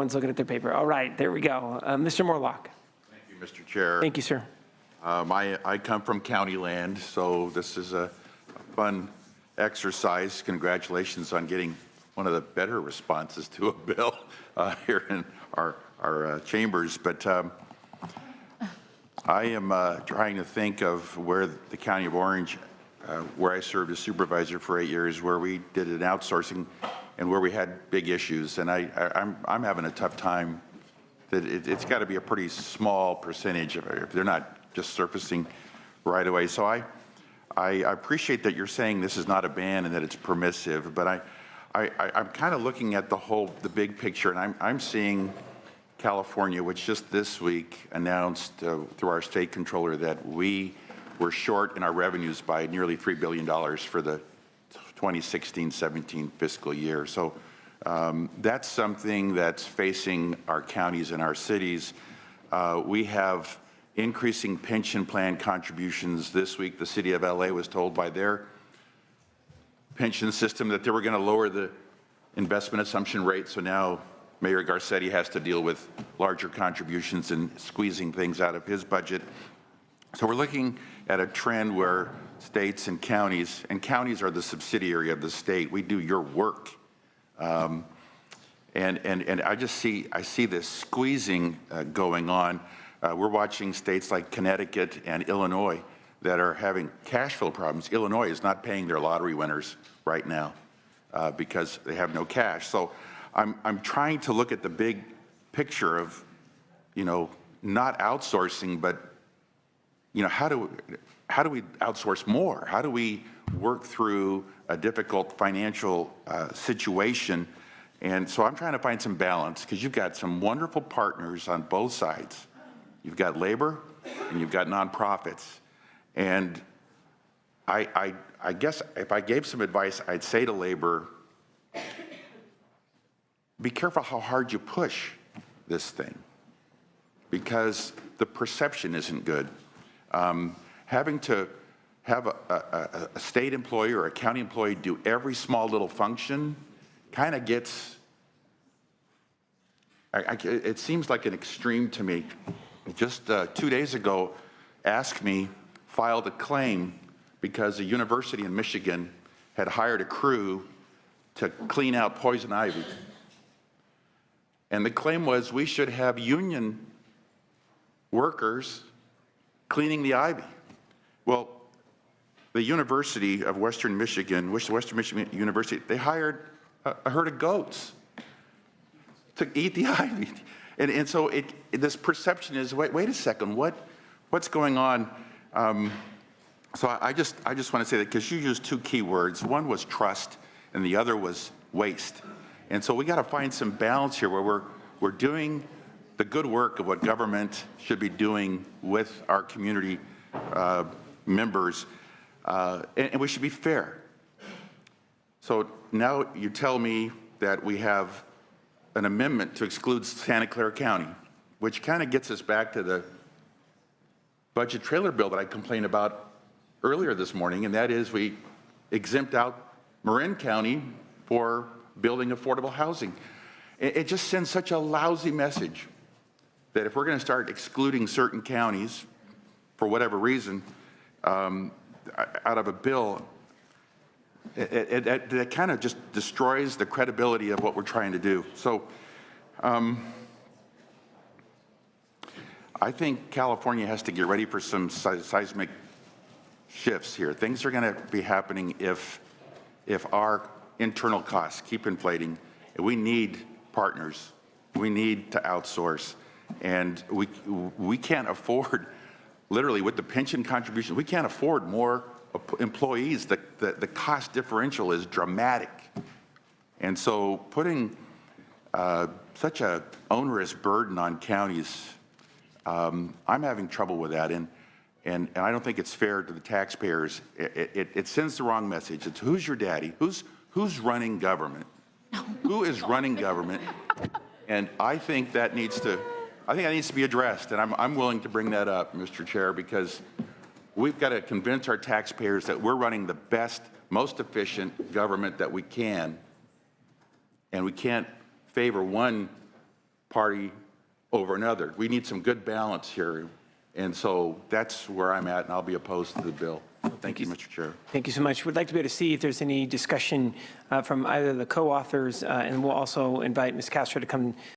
everyone's looking at their paper. All right, there we go. Mr. Morlock. Thank you, Mr. Chair. Thank you, sir. I come from county land, so this is a fun exercise. Congratulations on getting one of the better responses to a bill here in our chambers. But I am trying to think of where the County of Orange, where I served as supervisor for 8 years, where we did an outsourcing and where we had big issues. And I'm having a tough time. That it's got to be a pretty small percentage if they're not just surfacing right away. So I appreciate that you're saying this is not a ban and that it's permissive, but I'm kind of looking at the big picture, and I'm seeing California, which just this week announced through our state controller that we were short in our revenues by nearly $3 billion for the 2016-17 fiscal year. So that's something that's facing our counties and our cities. We have increasing pension plan contributions. This week, the city of LA was told by their pension system that they were going to lower the investment assumption rate. So now Mayor Garcetti has to deal with larger contributions and squeezing things out of his budget. So we're looking at a trend where states and counties are the subsidiary of the state. We do your work. And I see this squeezing going on. We're watching states like Connecticut and Illinois that are having cash flow problems. Illinois is not paying their lottery winners right now because they have no cash. So I'm trying to look at the big picture of, not outsourcing, but how do we outsource more? How do we work through a difficult financial situation? And so I'm trying to find some balance because you've got some wonderful partners on both sides. You've got labor and you've got nonprofits. And I guess if I gave some advice, I'd say to labor, be careful how hard you push this thing because the perception isn't good. Having to have a state employee or a county employee do every small little function kind of gets, it seems like an extreme to me. Just 2 days ago, AFSCME filed a claim because the University in Michigan had hired a crew to clean out poison ivy. And the claim was we should have union workers cleaning the ivy. Well, the University of Western Michigan, Western Michigan University, they hired a herd of goats to eat the ivy. And so this perception is, wait a second, what's going on? So I just want to say that because you used two key words. One was trust and the other was waste. And so we got to find some balance here where we're doing the good work of what government should be doing with our community members, and we should be fair. So now you tell me that we have an amendment to exclude Santa Clara County, which kind of gets us back to the budget trailer bill that I complained about earlier this morning, and that is we exempt out Marin County for building affordable housing. It just sends such a lousy message that if we're going to start excluding certain counties for whatever reason out of a bill, it kind of just destroys the credibility of what we're trying to do. So I think California has to get ready for some seismic shifts here. Things are going to be happening if our internal costs keep inflating. We need partners. We need to outsource. And we can't afford, literally with the pension contribution, we can't afford more employees. The cost differential is dramatic. And so putting such a onerous burden on counties, I'm having trouble with that. And I don't think it's fair to the taxpayers. It sends the wrong message. It's who's your daddy? Who's running government? Who is running government? And I think that needs to be addressed. And I'm willing to bring that up, Mr. Chair, because we've got to convince our taxpayers that we're running the best, most efficient government that we can. And we can't favor one party over another. We need some good balance here. And so that's where I'm at, and I'll be opposed to the bill. Thank you, Mr. Chair. Thank you so much. We'd like to be able to see if there's any discussion from either the co-authors, and we'll also invite Ms. Castro to come